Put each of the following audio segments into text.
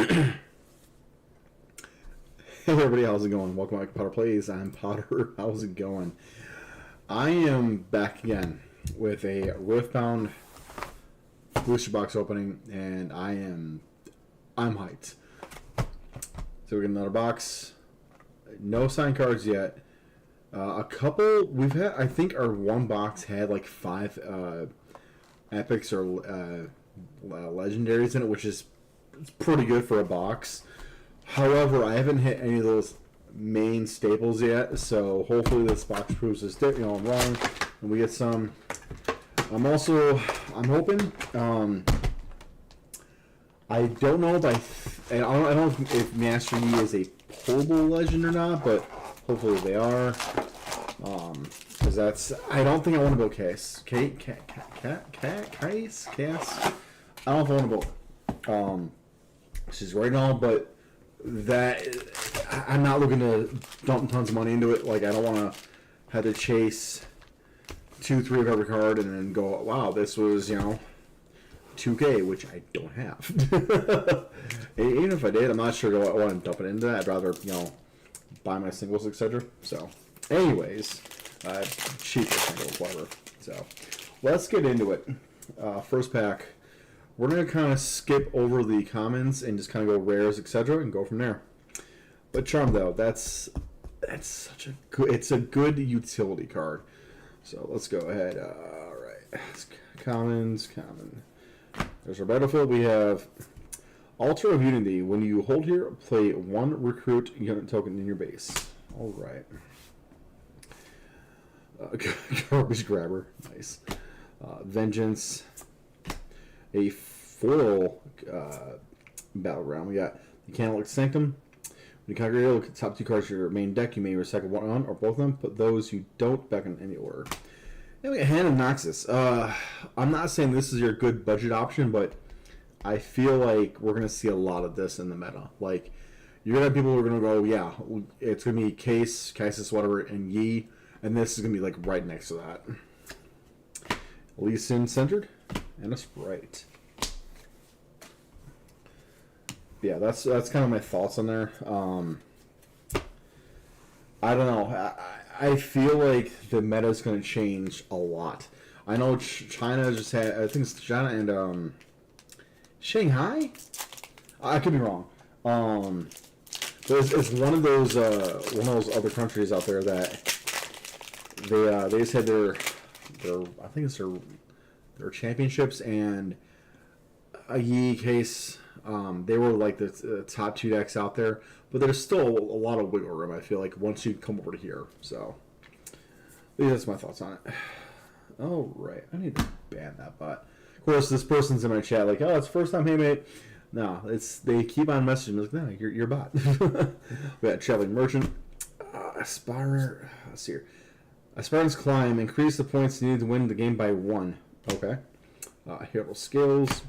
Hey everybody, how's it going? Welcome back to Potter Plays. I'm Potter. How's it going? I am back again with a Riftbound booster box opening, and I'm hyped. So we get another box. No signed cards yet. A couple we've had. I think our one box had like 5 epics or legendaries in it, which is pretty good for a box. However, I haven't hit any of those main staples yet, so hopefully this box proves us I'm wrong, and we get some. I'm hoping. I don't know if I don't know if Master Yi is a pullable legend or not, but hopefully they are. Because I don't think I want to go case. Case. I don't know if I want to go. She's right now, but that I'm not looking to dump tons of money into it. Like, I don't want to have to chase 2-3 of every card and then go, wow, this was 2K, which I don't have. Even if I did, I'm not sure I want to dump it into that. I'd rather buy my singles, etc. So, anyways, cheaper singles, whatever. So, let's get into it. First pack. We're going to kind of skip over the commons and just kind of go rares, etc., and go from there. But Charm, though, that's such a good, it's a good utility card. So let's go ahead. All right, commons, common. There's our battlefield. We have Altar of Unity. When you hold here, play 1 recruit unit token in your base. All right. Garbage grabber, nice. Vengeance. A foil battleground. We got the Candlelit Sanctum. When you conquer it, look at the top 2 cards of your main deck. You may recycle one on or both of them. Put those you don't back in any order. And we got Hand of Noxus. I'm not saying this is your good budget option, but I feel like we're going to see a lot of this in the meta. Like, you're going to have people who are going to go, yeah, it's going to be Case, Kaisis, whatever, and Yi. And this is going to be like right next to that. Lee Sin centered. And a Sprite. Yeah, that's kind of my thoughts on there. I don't know. I feel like the meta is going to change a lot. I know China just had. I think it's China and Shanghai. I could be wrong. It's one of those other countries out there that they just had their I think it's their championships, and a Yi Case, they were like the top 2 decks out there, but there's still a lot of wiggle room, I feel like, once you come over to here. So that's my thoughts on it. All right, I need to ban that bot. Of course, this person's in my chat like, oh, it's first time, hey mate. No, they keep on messaging me like, no, you're a bot. We got Traveling Merchant, Aspire. Let's see here. Aspirant's Climb. Increase the points needed to win the game by 1. Okay. Hero Skills.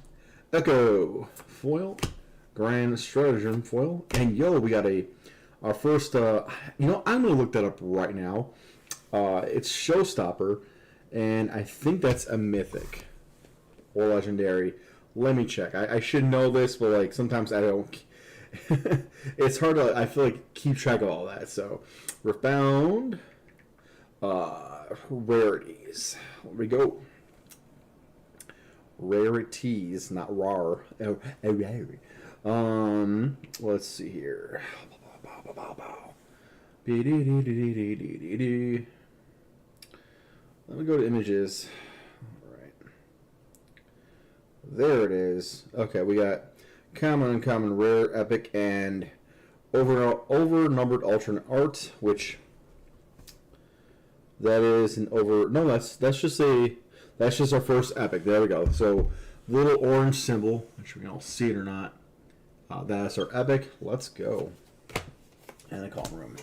Echo. Foil. Grand Stratagem Foil. And we got our first, I'm going to look that up right now. It's Showstopper, and I think that's a Mythic or Legendary. Let me check. I should know this, but like sometimes I don't. It's hard to, I feel like, keep track of all that. So, Riftbound. Rarities. Here we go. Rarities, not rar. Let's see here. Let me go to images. All right. There it is. Okay, we got common, uncommon, rare, epic, and over-numbered alternate art, which that is an over. No, that's just our first epic. There we go. So little orange symbol. Make sure we can all see it or not. That's our epic. Let's go. And a calm room.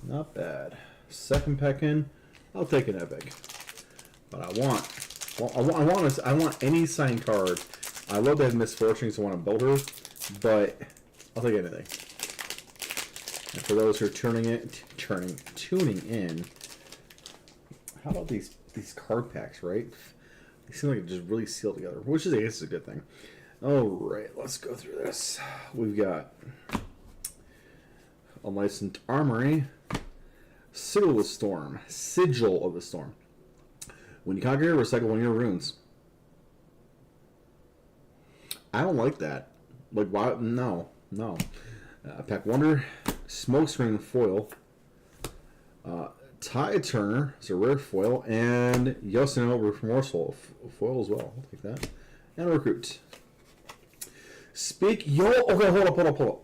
Not bad. Second pack in. I'll take an epic. But I want any signed card. I love to have Misfortunes. I want to build her, but I'll take anything. And for those who are tuning in, how about these card packs, right? They seem like it just really seal together, which is, I guess, is a good thing. All right, let's go through this. We've got Unlicensed Armory, Sigil of the Storm, Sigil of the Storm. When you conquer, recycle one of your runes. I don't like that. Like, why? No. Pack Wonder, Smokescreen foil, Tide Turner is a rare foil, and Yoshino Remorseful foil as well. I'll take that. And a Recruit. Okay, hold up.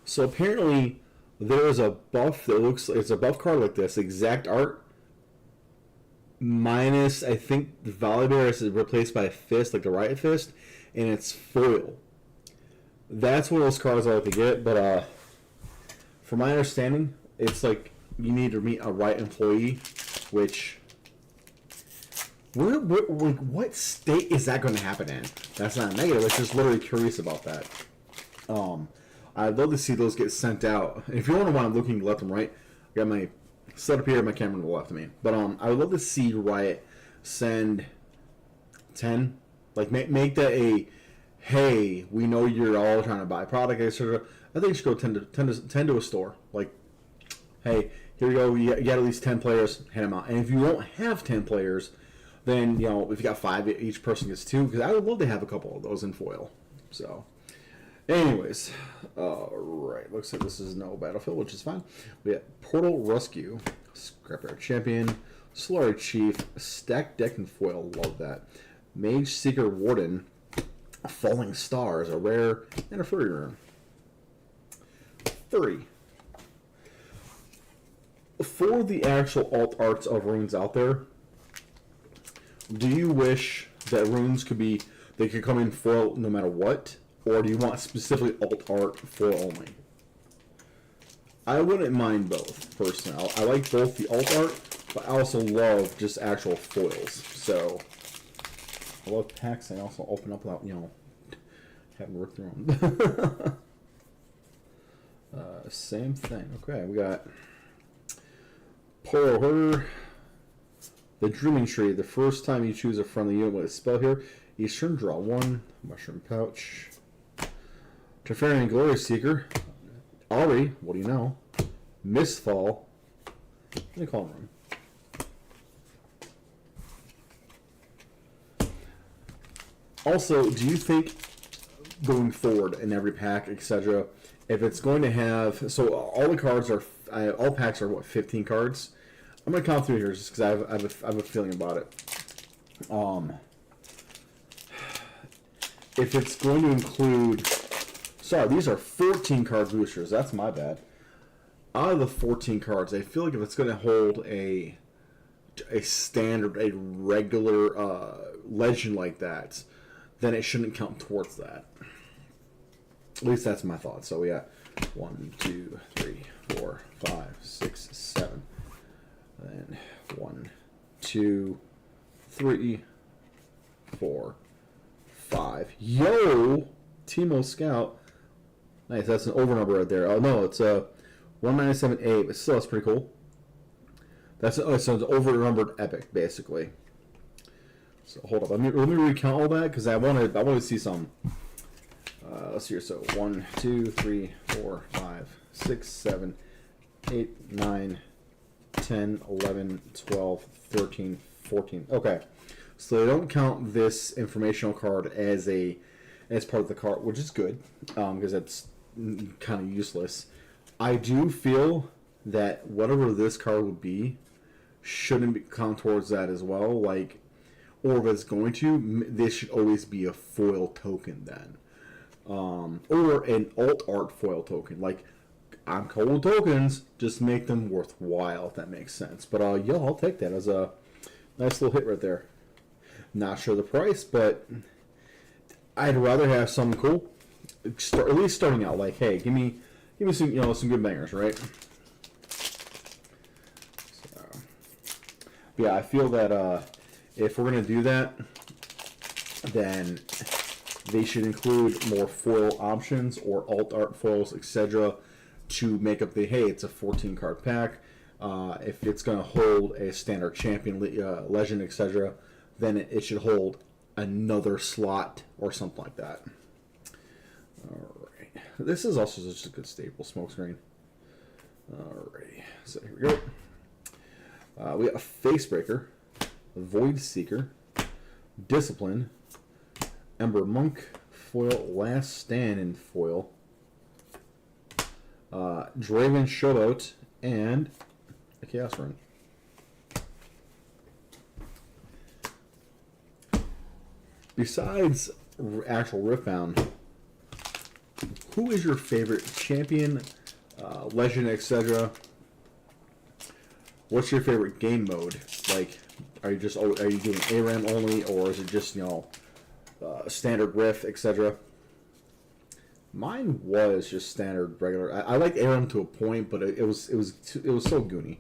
So apparently there is a buff that looks like it's a buff card like this, exact art. Minus, I think the Volibear is replaced by a fist, like the Riot Fist, and it's foil. That's one of those cards I like to get, but from my understanding, it's like you need to meet a right employee, which what state is that going to happen in? That's not negative. It's just literally curious about that. I'd love to see those get sent out. And if you want to, while I'm looking left and right, I got my setup here, my camera to the left of me. But I would love to see Riot send 10, like make that a, hey, we know you're all trying to buy product, etc. I think you should go 10 to a store. Like, hey, here we go. You got at least 10 players, hand them out. And if you don't have 10 players, then, you know, if you got 5, each person gets 2. Because I would love to have a couple of those in foil. So, anyways, right. Looks like this is no battlefield, which is fine. We got Portal Rescue, Scrapyard Champion, Solari Chief, Stack Deck and foil. Love that. Mage Seeker Warden, Falling Stars, a rare, and a furry rune. 3. For the actual alt arts of runes out there, do you wish that runes could be, they could come in foil no matter what, or do you want specifically alt art foil only? I wouldn't mind both, personally. I like both the alt art, but I also love just actual foils. So, I love packs and also open up without, you know, having to work through them. Same thing. Okay, we got Poro Herder, the Dreaming Tree. The first time you choose a friendly unit with a spell here, each turn draw 1. Mushroom Pouch. Teferian Glory Seeker. Ari, what do you know? Mistfall. What do you call him? Also, do you think going forward in every pack, etc., if it's going to have, so all the cards are, all packs are what, 15 cards? I'm going to count through here just because I have a feeling about it. If it's going to include, sorry, these are 14 card boosters. That's my bad. Out of the 14 cards, I feel like if it's going to hold a standard, a regular legend like that, then it shouldn't count towards that. At least that's my thought. So we got 1, 2, 3, 4, 5, 6, 7. Then 1, 2, 3, 4, 5. Yo! Teemo Scout. Nice, that's an over number right there. Oh no, it's a 1978, but still that's pretty cool. That's so it's an over numbered epic, basically. So hold up, let me recount all that because I wanted to see some. Let's see here. So 1, 2, 3, 4, 5, 6, 7, 8, 9, 10, 11, 12, 13, 14. Okay, so they don't count this informational card as part of the card, which is good because it's kind of useless. I do feel that whatever this card would be shouldn't count towards that as well. Like, or if it's going to, this should always be a foil token then. Or an alt art foil token. Like, I'm cool with tokens, just make them worthwhile, if that makes sense. But yeah, I'll take that as a nice little hit right there. Not sure the price, but I'd rather have something cool. At least starting out, like, hey, give me some, some good bangers, right? So, yeah, I feel that if we're gonna do that, then they should include more foil options or alt art foils, etc., to make up the, hey, it's a 14 card pack. If it's going to hold a standard champion, legend, etc., then it should hold another slot or something like that. This is also just a good staple smokescreen. Alrighty, so here we go. We got a Facebreaker, Void Seeker, Discipline, Ember Monk, foil, Last Stand in foil, Draven Showboat, and a Chaos Rune. Besides actual Riftbound, who is your favorite champion, legend, etc.? What's your favorite game mode? Like, are you doing ARAM only, or is it just standard Rift, etc.? Mine was just standard regular. I liked ARAM to a point, but it was so goony.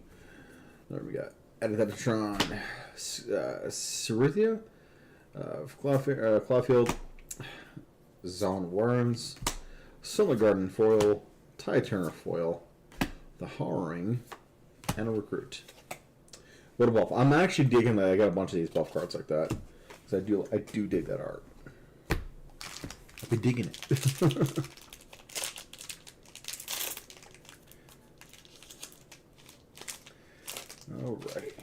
There we got Editatron, Cerithia, Cloudfield, Zone Worms, Solar Garden foil, Tide Turner foil, the Harring, and a Recruit. What a buff! I'm actually digging that. I got a bunch of these buff cards like that because I do dig that art. I've been digging it. Alright.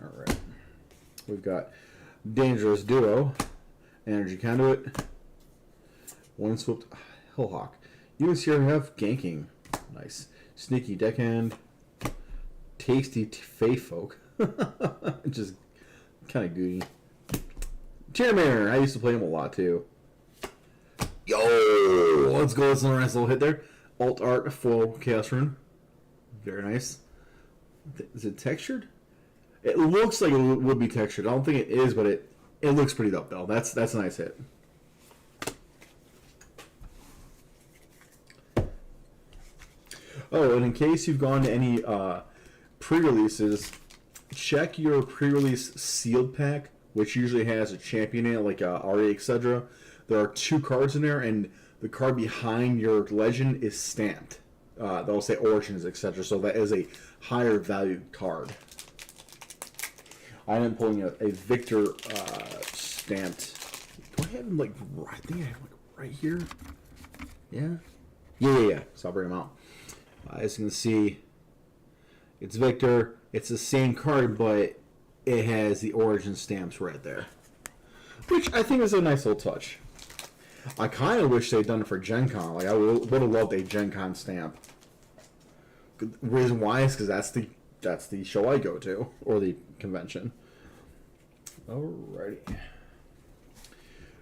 Alright. We've got Dangerous Duo, Energy Conduit, One Swooped Hillhawk. Units here have Ganking. Nice. Sneaky Deckhand. Tasty Fae Folk. Just kind of goody. Chairman, I used to play him a lot too. Yo! Let's go. That's a nice little hit there. Alt Art Foil Chaos Rune. Very nice. Is it textured? It looks like it would be textured. I don't think it is, but it looks pretty dope though. That's a nice hit. Oh, and in case you've gone to any pre-releases, check your pre-release sealed pack, which usually has a champion in it, like Ari, etc. There are 2 cards in there, and the card behind your legend is stamped. They'll say Origins, etc. So that is a higher value card. I am pulling a Victor stamped. Do I have him like? I think I have him like right here. Yeah. Yeah. So I'll bring him out. As you can see, it's Victor. It's the same card, but it has the Origin stamps right there, which I think is a nice little touch. I kind of wish they'd done it for Gen Con. Like, I would have loved a Gen Con stamp. The reason why is because that's the show I go to, or the convention. Alrighty.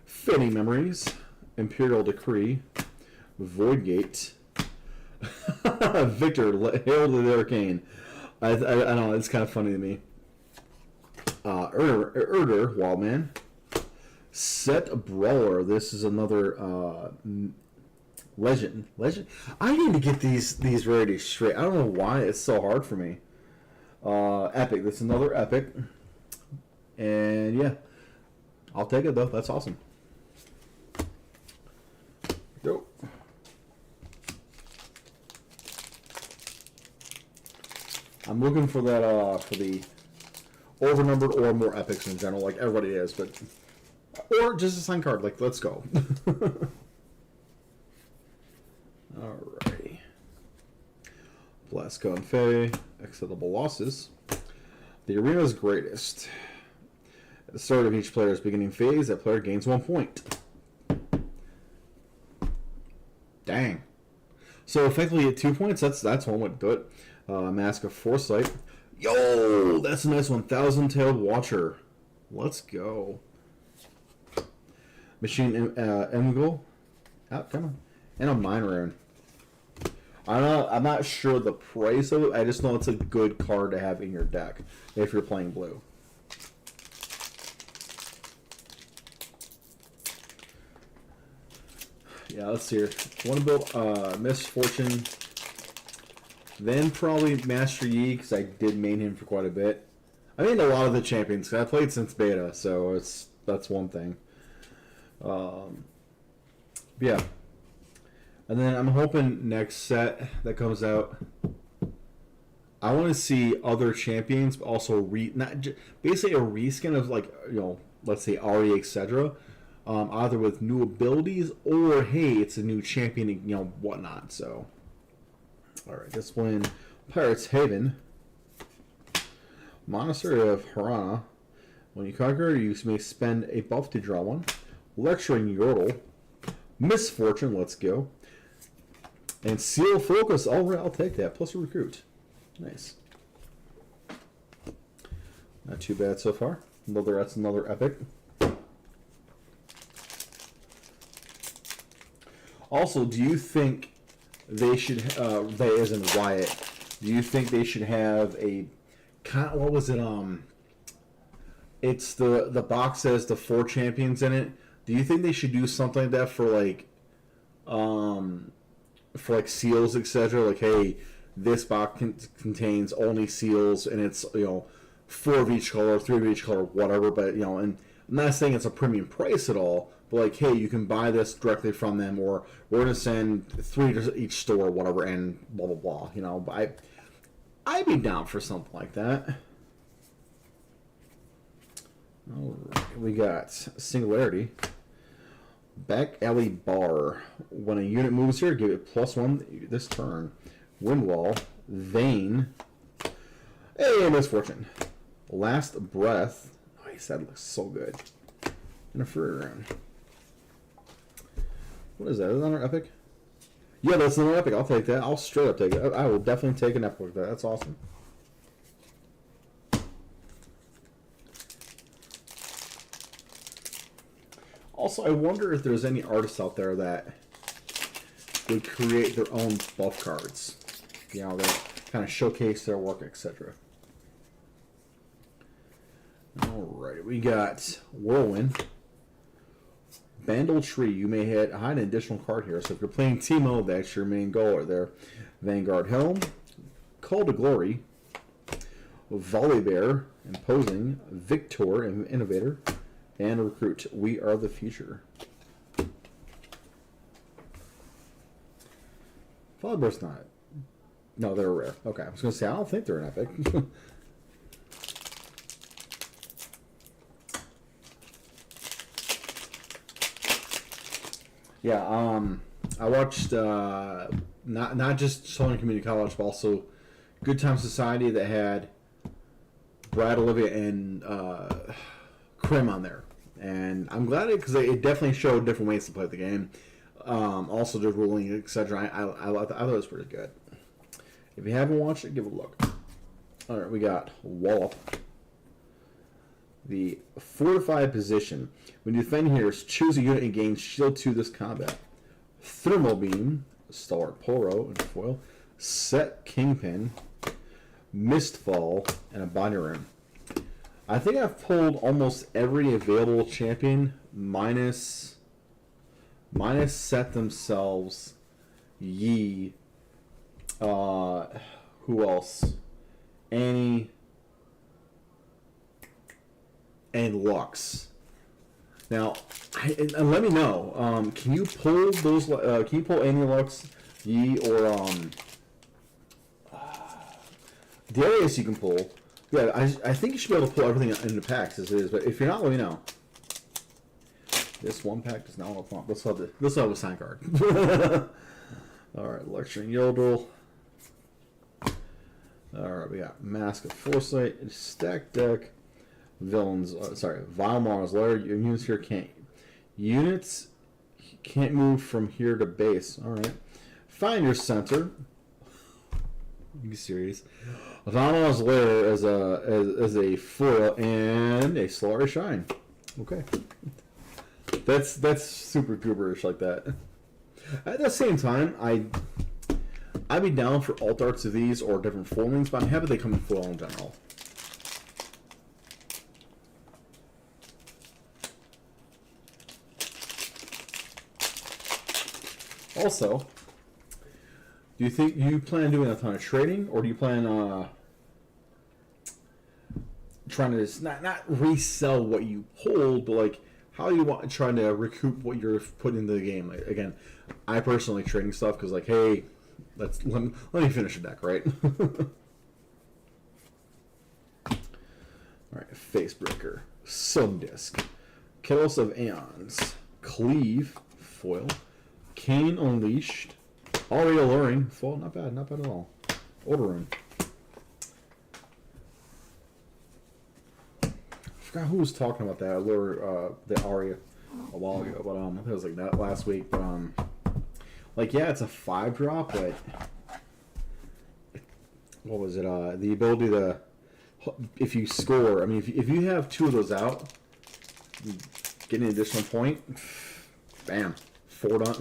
Fading Memories, Imperial Decree, Voidgate, Victor, Hail to the Arcane. I don't know, it's kind of funny to me. Urder, Wildman. Set Brawler. This is another legend. I need to get these rarities straight. I don't know why it's so hard for me. Epic. That's another epic. And yeah, I'll take it though. That's awesome. Go. I'm looking for that for the overnumbered or more epics in general, like everybody is, but or just a signed card. Like, let's go. Alrighty. Blasco and Faye. Acceptable losses. The arena's greatest. At the start of each player's beginning phase, that player gains 1 point. Dang. So effectively at 2 points, that's one way to do it. Mask of Foresight. Yo, that's a nice one. Thousand-tailed Watcher. Let's go. Machine Emgul. Oh, come on. And a Mine Rune. I'm not sure the price of it. I just know it's a good card to have in your deck if you're playing blue. Yeah, let's see here. One about Misfortune. Then probably Master Yi, because I did main him for quite a bit. I mean a lot of the champions, because I played since beta, so that's one thing. Yeah. And then I'm hoping next set that comes out, I want to see other champions, but also basically a reskin of, like, let's say Ari, etc. Either with new abilities or hey, it's a new champion, you know, whatnot. So, all right, this one, Pirates Haven, Monastery of Harana. When you conquer, you may spend a buff to draw one. Lecturing Yordle, Misfortune, let's go, and Seal Focus. All right, I'll take that. Plus a recruit, nice. Not too bad so far. That's another epic. Also, do you think they should, they as in Wyatt, do you think they should have a, what was it, it's the box says the 4 champions in it. Do you think they should do something like that for seals, etc.? Like, hey, this box contains only seals, and it's, you know, 4 of each color, 3 of each color, whatever. But, you know, and I'm not saying it's a premium price at all, but like, hey, you can buy this directly from them, or we're gonna send 3 to each store, whatever, and blah blah blah. You know, but I'd be down for something like that. All right, we got Singularity. Back Alley Bar. When a unit moves here, give it +1 this turn. Windwall. Vane. Hey, Misfortune. Last Breath. Nice, that looks so good. And a free round. What is that? Is that another epic? Yeah, that's another epic. I'll take that. I'll straight up take it. I will definitely take an epic with that. That's awesome. Also, I wonder if there's any artists out there that would create their own buff cards. You know, they kind of showcase their work, etc. Alright, we got Whirlwind. Bandle Tree. You may hide an additional card here. So if you're playing Teemo, that's your main goal right there. Vanguard Helm. Call to Glory. Volley Bear. Imposing. Victor. Innovator. And Recruit. We are the future. Volley Bear's not. No, they're rare. Okay, I was going to say, I don't think they're an epic. Yeah, I watched not just Southern Community College, but also Good Time Society that had Brad, Olivia, and Krim on there, and I'm glad because it definitely showed different ways to play the game. Also, the ruling, etc. I thought it was pretty good. If you haven't watched it, give it a look. All right, we got Wallop. The fortified position. When you defend here, choose a unit and gain shield 2 this combat. Thermal Beam, Star Poro, and foil. Set Kingpin, Mistfall, and a Body Rune. I think I've pulled almost every available champion minus Set themselves. Yi. Who else? Annie. And Lux. Now, and let me know. Can you pull those? Can you pull any Lux, Yi, or Darius? You can pull. Yeah, I think you should be able to pull everything in the packs as it is. But if you're not, let me know. This one pack does not want to pump. Let's have a sign card. All right, Lecturing Yodel. All right, we got Mask of Foresight, Stack Deck. Villains, Vilemar's Lair. Units here can't move from here to base. All right. Find your center. Are you serious? Vilemar's Lair as a foil and a Solari Shine. Okay. That's super gooberish like that. At the same time, I'd be down for alt arts of these or different foilings, but I'm happy they come in foil in general. Also, do you think you plan on doing a ton of trading, or do you plan trying to just not resell what you pulled, but like how you want trying to recoup what you're putting into the game? Like, again, I personally trading stuff because like, hey, let me finish the deck, right? All right, Facebreaker, Sundisk, Kettles of Aeons, Cleave, foil, Kane Unleashed, already alluring, foil, not bad at all. Orderun. I forgot who was talking about that allure, the Aria a while ago, but I think it was like that last week. But like yeah, it's a 5-drop, but what was it? The ability to, if you score, I mean, if you have 2 of those out, you get an additional point. Bam, 4 in a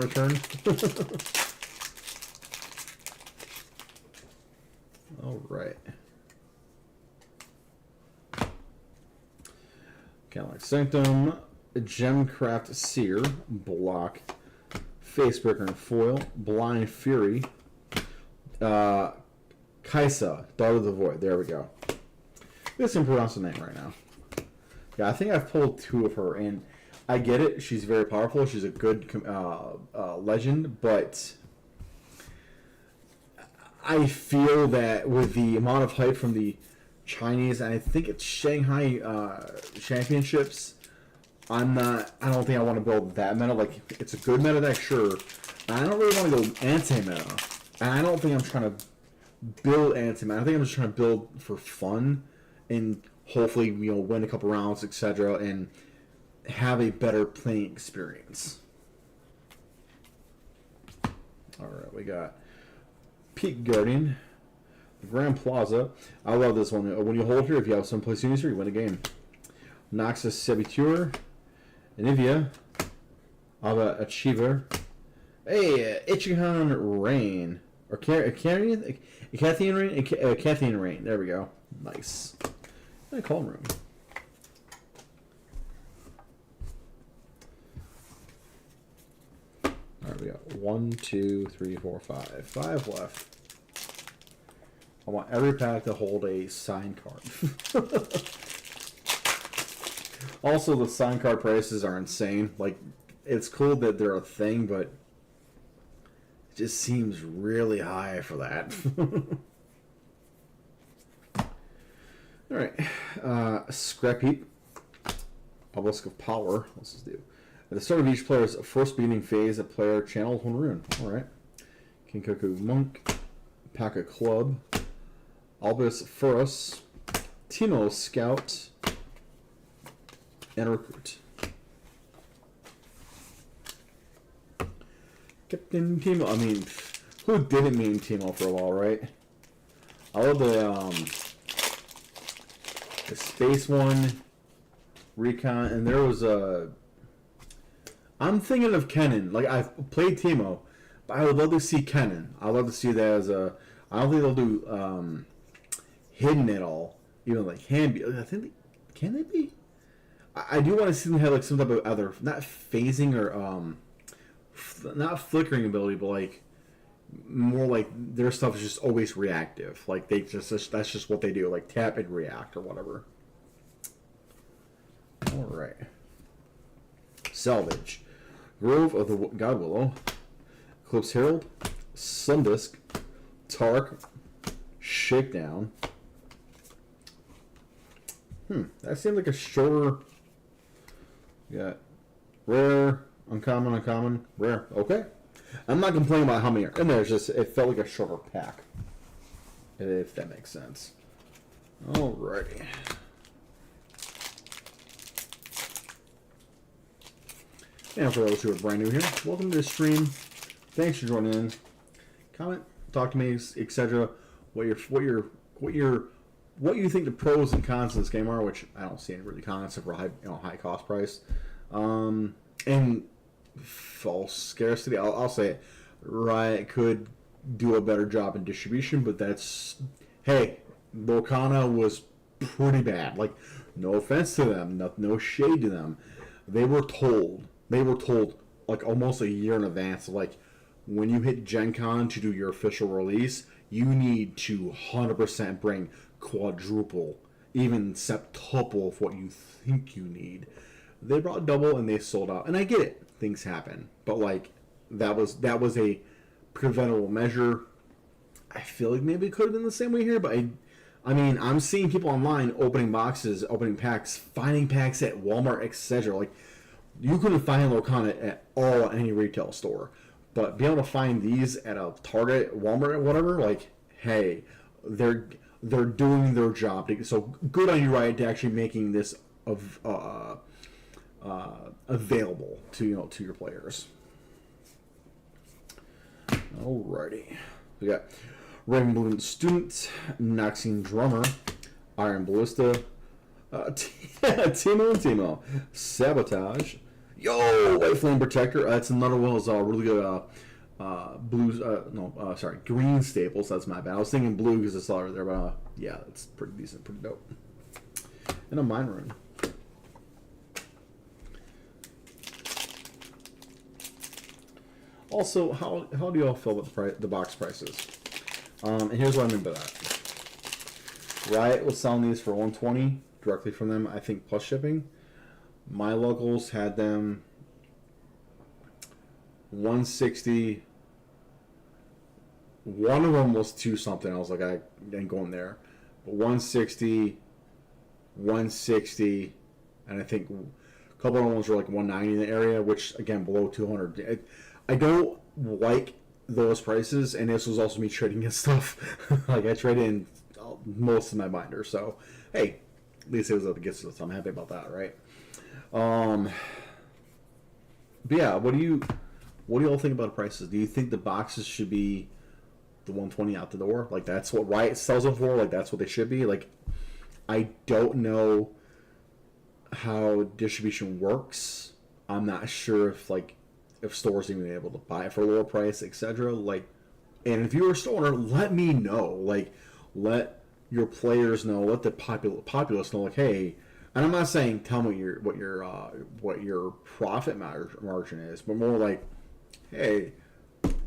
turn. All right. Kind of like Sanctum, Gemcraft Seer, block, Facebreaker and foil, Blind Fury, Kaisa, Daughter of the Void. There we go. This can pronounce the name right now. Yeah, I think I've pulled 2 of her, and I get it. She's very powerful. She's a good legend, but I feel that with the amount of hype from the Chinese, and I think it's Shanghai Championships, I don't think I want to build that meta. Like, it's a good meta deck, sure. I don't really want to go anti-meta. And I don't think I'm trying to build anti-meta. I think I'm just trying to build for fun and hopefully, win a couple rounds, etc., and have a better playing experience. Alright, we got Peak Guardian, Grand Plaza. I love this one. When you hold here, if you have some place user, you win a game. Noxus Saboteur, Anivia, Ava Achiever. Hey, Ichihan Rain. Or Cathian Rain? Cathian Rain. There we go. Nice. I call room. Alright, we got 1, 2, 3, 4, 5. 5 left. I want every pack to hold a sign card. Also, the sign card prices are insane. Like, it's cool that they're a thing, but it just seems really high for that. Alright. Scrap Heap. Obelisk of Power. What's this do? At the start of each player's first beginning phase, a player channels 1 rune. Alright. Kinkoku Monk. Paka Club. Albus Furus. Timo Scout. And Recruit. Captain Timo. I mean, who didn't mean Timo for a while, right? I love the Space one, Recon, and there was a... I'm thinking of Kennen. Like, I've played Timo, but I would love to see Kennen. I'd love to see that as a... I don't think they'll do Hidden at all. Even like hand... I think can they be? I do want to see them have like some type of other... Not phasing or... not flickering ability, but like... More like their stuff is just always reactive. Like that's just what they do. Like tap and react or whatever. Alright. Salvage. Grove of the God Willow. Eclipse Herald. Sundisk. Tark. Shakedown. That seems like a shorter... We got rare, uncommon, rare. Okay. I'm not complaining about how many are in there. It's just it felt like a shorter pack, if that makes sense. Alrighty. And for those who are brand new here, welcome to the stream. Thanks for joining in. Comment, talk to me, etc. What you think the pros and cons of this game are, which I don't see any really cons except for high cost price, and false scarcity. I'll say it. Riot could do a better job in distribution, but that's... Hey, Volcana was pretty bad. Like, no offense to them, no shade to them. They were told, like, almost a year in advance, like, when you hit Gen Con to do your official release, you need to 100% bring quadruple, even septuple of what you think you need. They brought double and they sold out. And I get it. Things happen. But like that was a preventable measure. I feel like maybe it could have been the same way here, but I mean, I'm seeing people online opening boxes, opening packs, finding packs at Walmart, etc. Like, you couldn't find Lorcana at all at any retail store. But being able to find these at a Target, Walmart, or whatever, like, hey, they're doing their job. So good on you, Riot, to actually making this available to to your players. Alrighty, we got Raven Balloon Student, Noxine Drummer, Iron Ballista, Timo, Sabotage. Yo, White Flame Protector. That's another one of those really good green staples. That's my bad. I was thinking blue because I saw it there, but yeah, it's pretty decent, pretty dope. And a Mine Rune. Also, how do y'all feel about the box prices? And here's what I mean by that. Riot was selling these for $120 directly from them, I think, plus shipping. My locals had them $160. One of them was $2 something. I was like, I ain't going there. But $160, $160, and I think a couple of ones were like $190 in the area, which again below $200. I don't like those prices, and this was also me trading in stuff. Like I traded in most of my binders, so hey, at least it was at the gift list. I'm happy about that, right? But yeah, what do you all think about the prices? Do you think the boxes should be the $120 out the door? Like that's what Riot sells them for? Like that's what they should be? Like I don't know how distribution works. I'm not sure if stores even able to buy it for a lower price, etc. Like, and if you're a store owner, let me know. Like, let your players know. Let the populace know. Like, hey, and I'm not saying tell me what your profit margin is, but more like, hey,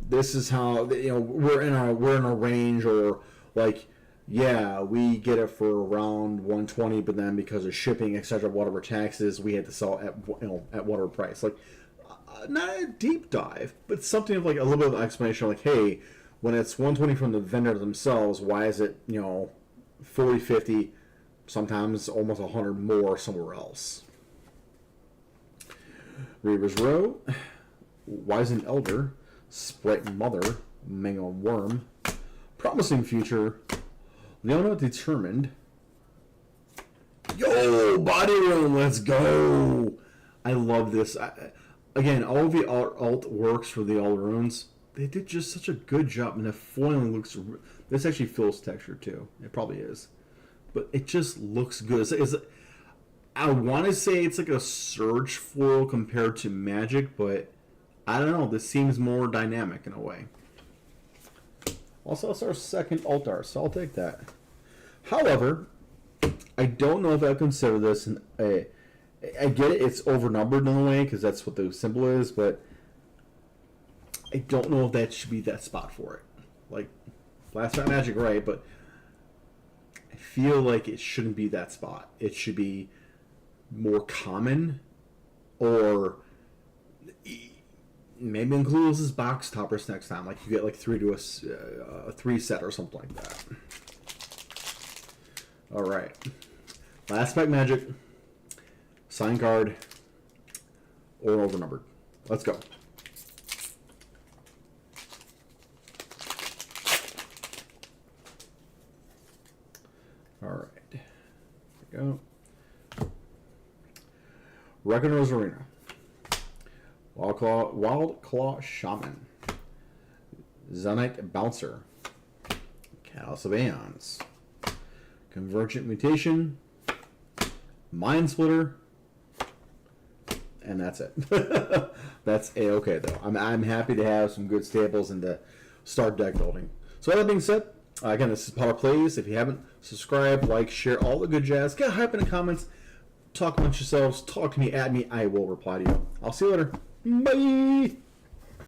this is how we're in a range, or like, yeah, we get it for around $120, but then because of shipping, etc., whatever taxes, we had to sell at whatever price. Like, not a deep dive, but something of like a little bit of an explanation, like, hey, when it's $120 from the vendor themselves, why is it 40, 50, sometimes almost 100 more somewhere else? Reaver's Row, Wizened Elder, Sprite Mother, Mango Worm, Promising Future, Leona Determined. Yo, Body Room, let's go! I love this. Again, all of the alt works for the all runes. They did just such a good job, and the foiling looks. This actually feels texture too. It probably is, but it just looks good. I want to say it's like a surge foil compared to Magic, but I don't know. This seems more dynamic in a way. Also, it's our second alt art, so I'll take that. However, I don't know if I consider this I get it, it's overnumbered in a way, because that's what the symbol is, but I don't know if that should be that spot for it. Like, Last Fight Magic, right, but I feel like it shouldn't be that spot. It should be more common, or maybe include those as box toppers next time. Like, you get like 3 to a 3 set or something like that. Alright. Last Fight Magic. Sign card, or overnumbered. Let's go. All right. Here we go. Reckoner's Arena. Wild Claw Shaman. Zonite Bouncer. Callus of Aeons. Convergent Mutation. Mind Splitter. And that's it. That's a-okay though. I'm happy to have some good staples and to start deck building. So with that being said, again, this is Power Plays. If you haven't, subscribe, like, share, all the good jazz. Get hype in the comments. Talk amongst yourselves. Talk to me, at me. I will reply to you. I'll see you later. Bye.